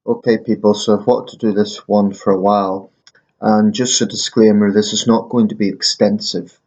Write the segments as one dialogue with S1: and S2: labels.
S1: Okay, people, so I've wanted to do this one for a while, and just a disclaimer, this is not going to be extensive.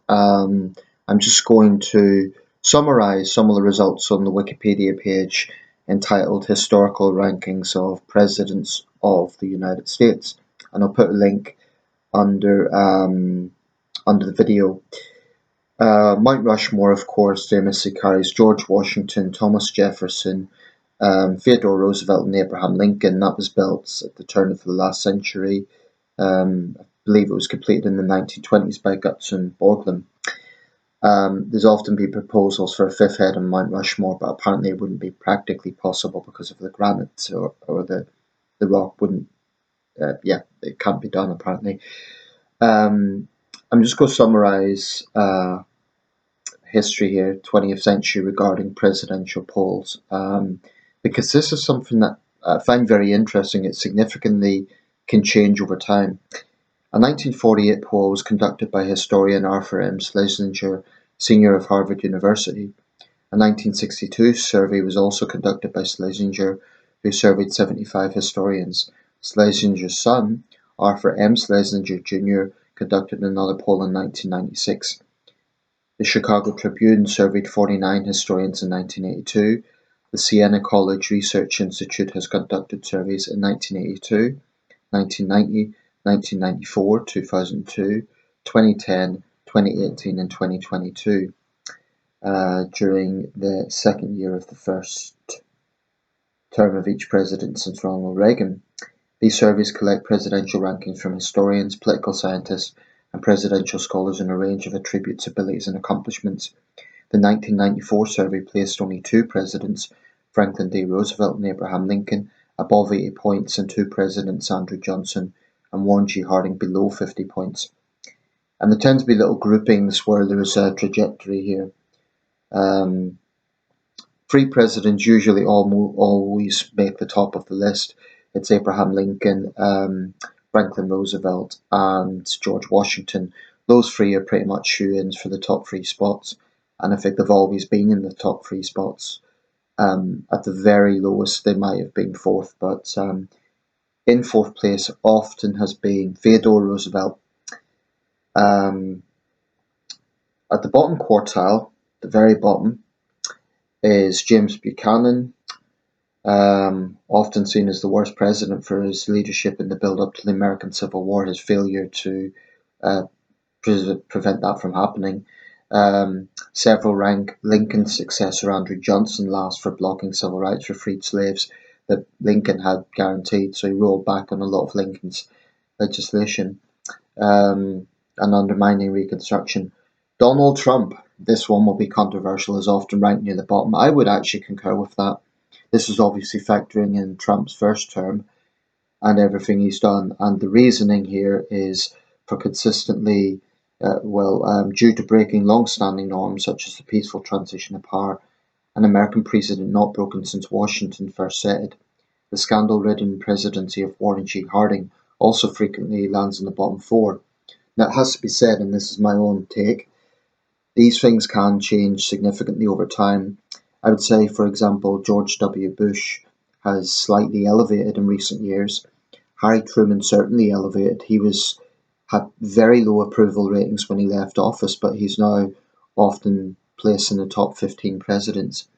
S1: Um, I'm just going to summarize some of the results on the Wikipedia page entitled Historical Rankings of Presidents of the United States, and I'll put a link under the video. Mount Rushmore, of course, famously carries George Washington, Thomas Jefferson, Theodore Roosevelt and Abraham Lincoln. That was built at the turn of the last century. I believe it was completed in the 1920s by Gutzon Borglum. There's often been proposals for a fifth head on Mount Rushmore, but apparently it wouldn't be practically possible because of the granite or the rock wouldn't, it can't be done apparently. I'm just going to summarize history here, 20th century, regarding presidential polls, because this is something that I find very interesting. It significantly can change over time. A 1948 poll was conducted by historian Arthur M. Schlesinger, senior of Harvard University. A 1962 survey was also conducted by Schlesinger, who surveyed 75 historians. Schlesinger's son, Arthur M. Schlesinger Jr., conducted another poll in 1996. The Chicago Tribune surveyed 49 historians in 1982. The Siena College Research Institute has conducted surveys in 1982, 1990, 1994, 2002, 2010, 2018 and 2022 during the second year of the first term of each president since Ronald Reagan. These surveys collect presidential rankings from historians, political scientists, and presidential scholars in a range of attributes, abilities, and accomplishments. The 1994 survey placed only two presidents, Franklin D. Roosevelt and Abraham Lincoln, above 80 points, and two presidents, Andrew Johnson and Warren G. Harding, below 50 points. And there tend to be little groupings where there is a trajectory here. Three presidents usually always make the top of the list. It's Abraham Lincoln, Franklin Roosevelt, and George Washington. Those three are pretty much shoe-ins for the top three spots, and I think they've always been in the top three spots. At the very lowest, they might have been fourth, but in fourth place often has been Theodore Roosevelt. At the bottom quartile, the very bottom, is James Buchanan, often seen as the worst president for his leadership in the build-up to the American Civil War, his failure to prevent that from happening. Several rank Lincoln's successor Andrew Johnson last for blocking civil rights for freed slaves that Lincoln had guaranteed, so he rolled back on a lot of Lincoln's legislation and undermining Reconstruction. Donald Trump, this one will be controversial, is often ranked near the bottom. I would actually concur with that. This is obviously factoring in Trump's first term and everything he's done, and the reasoning here is for consistently, due to breaking long-standing norms such as the peaceful transition of power, an American precedent not broken since Washington first set it. The scandal-ridden presidency of Warren G. Harding also frequently lands in the bottom four. Now, it has to be said, and this is my own take, these things can change significantly over time. I would say, for example, George W. Bush has slightly elevated in recent years. Harry Truman certainly elevated. He had very low approval ratings when he left office, but he's now often placed in the top 15 presidents.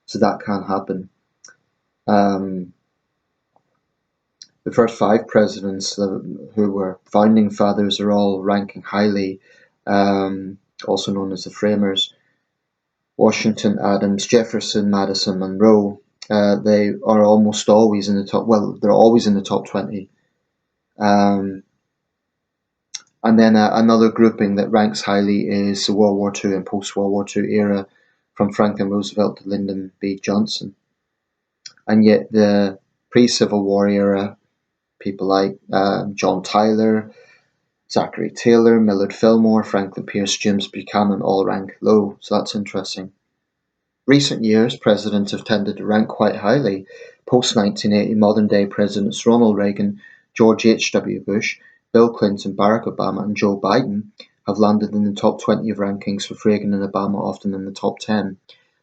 S1: So that can happen. The first five presidents who were founding fathers are all ranking highly, also known as the Framers. Washington, Adams, Jefferson, Madison, Monroe. They are almost always in the top. Well, they're always in the top 20. And then another grouping that ranks highly is the World War II and post-World War II era, from Franklin Roosevelt to Lyndon B. Johnson. And yet the pre-Civil War era, people like John Tyler, Zachary Taylor, Millard Fillmore, Franklin Pierce, James Buchanan all rank low, so that's interesting. Recent years, presidents have tended to rank quite highly. Post-1980, modern-day presidents Ronald Reagan, George H. W. Bush, Bill Clinton, Barack Obama, and Joe Biden have landed in the top 20 of rankings, with Reagan and Obama often in the top 10.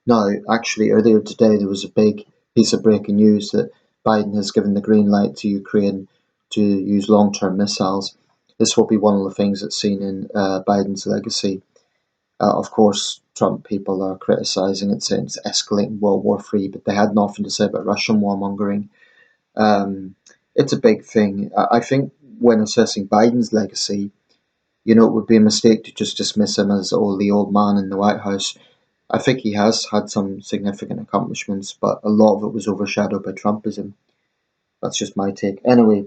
S1: Now, actually, earlier today there was a big piece of breaking news that Biden has given the green light to Ukraine to use long-term missiles. This will be one of the things that's seen in Biden's legacy. Of course, Trump people are criticising it, saying it's escalating World War III, but they had nothing to say about Russian warmongering. It's a big thing. I think when assessing Biden's legacy, it would be a mistake to just dismiss him as the old man in the White House. I think he has had some significant accomplishments, but a lot of it was overshadowed by Trumpism. That's just my take. Anyway,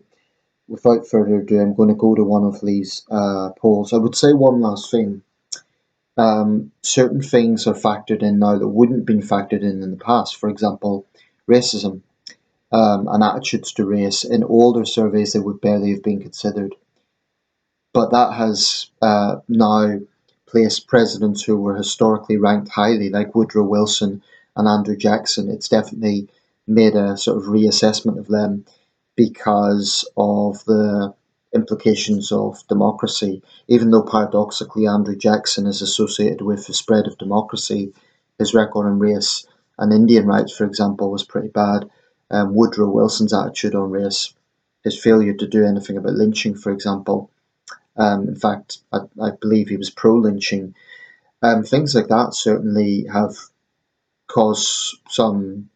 S1: without further ado, I'm going to go to one of these polls. I would say one last thing. Certain things are factored in now that wouldn't have been factored in the past. For example, racism and attitudes to race. In older surveys, they would barely have been considered. But that has now placed presidents who were historically ranked highly, like Woodrow Wilson and Andrew Jackson. It's definitely made a sort of reassessment of them because of the implications of democracy. Even though paradoxically Andrew Jackson is associated with the spread of democracy, his record on race and Indian rights, for example, was pretty bad. Woodrow Wilson's attitude on race, his failure to do anything about lynching, for example. In fact, I believe he was pro-lynching. Things like that certainly have caused some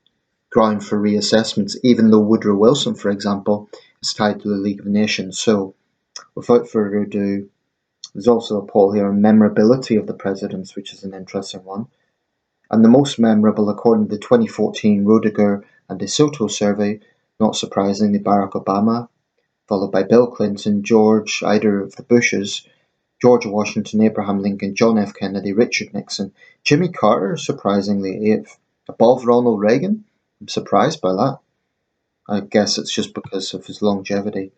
S1: ground for reassessments, even though Woodrow Wilson, for example, is tied to the League of Nations. So, without further ado, there's also a poll here on memorability of the presidents, which is an interesting one. And the most memorable, according to the 2014 Roediger and De Soto survey, not surprisingly, Barack Obama, followed by Bill Clinton, either of the Bushes, George Washington, Abraham Lincoln, John F. Kennedy, Richard Nixon, Jimmy Carter, surprisingly 8th, above Ronald Reagan. I'm surprised by that. I guess it's just because of his longevity.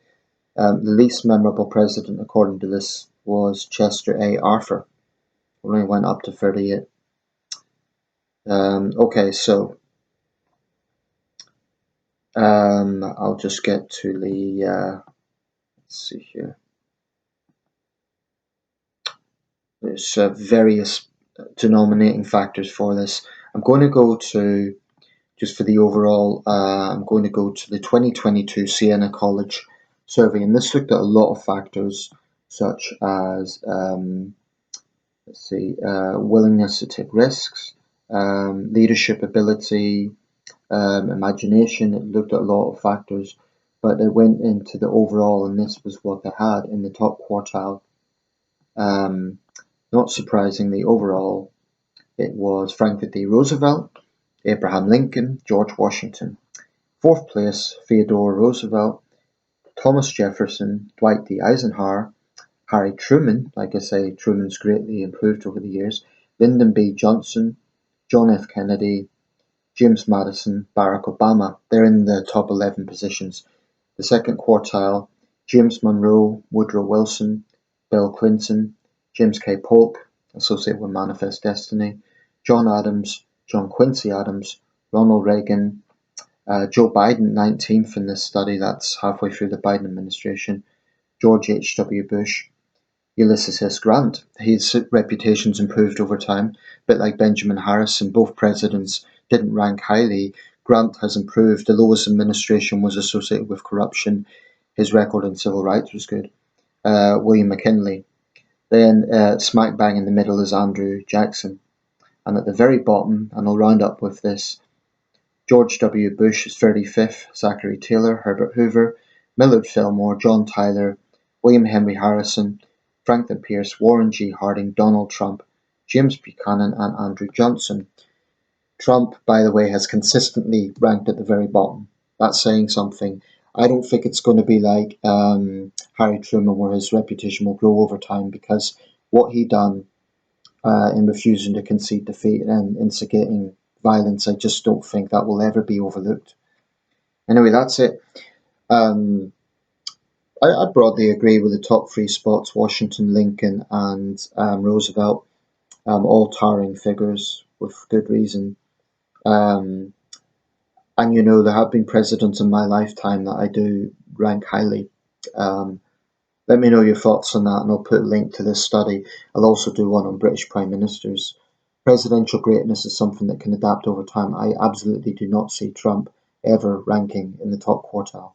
S1: The least memorable president, according to this, was Chester A. Arthur. Only went up to 38. Okay, so I'll just get to the, let's see here. There's various denominating factors for this. I'm going to go to, just for the overall, I'm going to go to the 2022 Siena College survey, and this looked at a lot of factors such as, willingness to take risks, leadership ability, imagination. It looked at a lot of factors, but it went into the overall, and this was what they had in the top quartile. Not surprisingly, overall, it was Franklin D. Roosevelt, Abraham Lincoln, George Washington. 4th place, Theodore Roosevelt, Thomas Jefferson, Dwight D. Eisenhower, Harry Truman. Like I say, Truman's greatly improved over the years. Lyndon B. Johnson, John F. Kennedy, James Madison, Barack Obama. They're in the top 11 positions. The second quartile, James Monroe, Woodrow Wilson, Bill Clinton, James K. Polk, associated with Manifest Destiny, John Adams, John Quincy Adams, Ronald Reagan, Joe Biden, 19th in this study, that's halfway through the Biden administration, George H.W. Bush, Ulysses S. Grant. His reputation's improved over time, a bit like Benjamin Harrison. Both presidents didn't rank highly. Grant has improved. Although his administration was associated with corruption, his record on civil rights was good. William McKinley. Then smack bang in the middle is Andrew Jackson. And at the very bottom, and I'll round up with this, George W. Bush is 35th, Zachary Taylor, Herbert Hoover, Millard Fillmore, John Tyler, William Henry Harrison, Franklin Pierce, Warren G. Harding, Donald Trump, James Buchanan, and Andrew Johnson. Trump, by the way, has consistently ranked at the very bottom. That's saying something. I don't think it's going to be like Harry Truman, where his reputation will grow over time, because what he done in refusing to concede defeat and instigating violence, I just don't think that will ever be overlooked. Anyway, that's it. I broadly agree with the top 3 spots: Washington, Lincoln, and Roosevelt, all towering figures with good reason. And there have been presidents in my lifetime that I do rank highly. Let me know your thoughts on that, and I'll put a link to this study. I'll also do one on British Prime Ministers. Presidential greatness is something that can adapt over time. I absolutely do not see Trump ever ranking in the top quartile.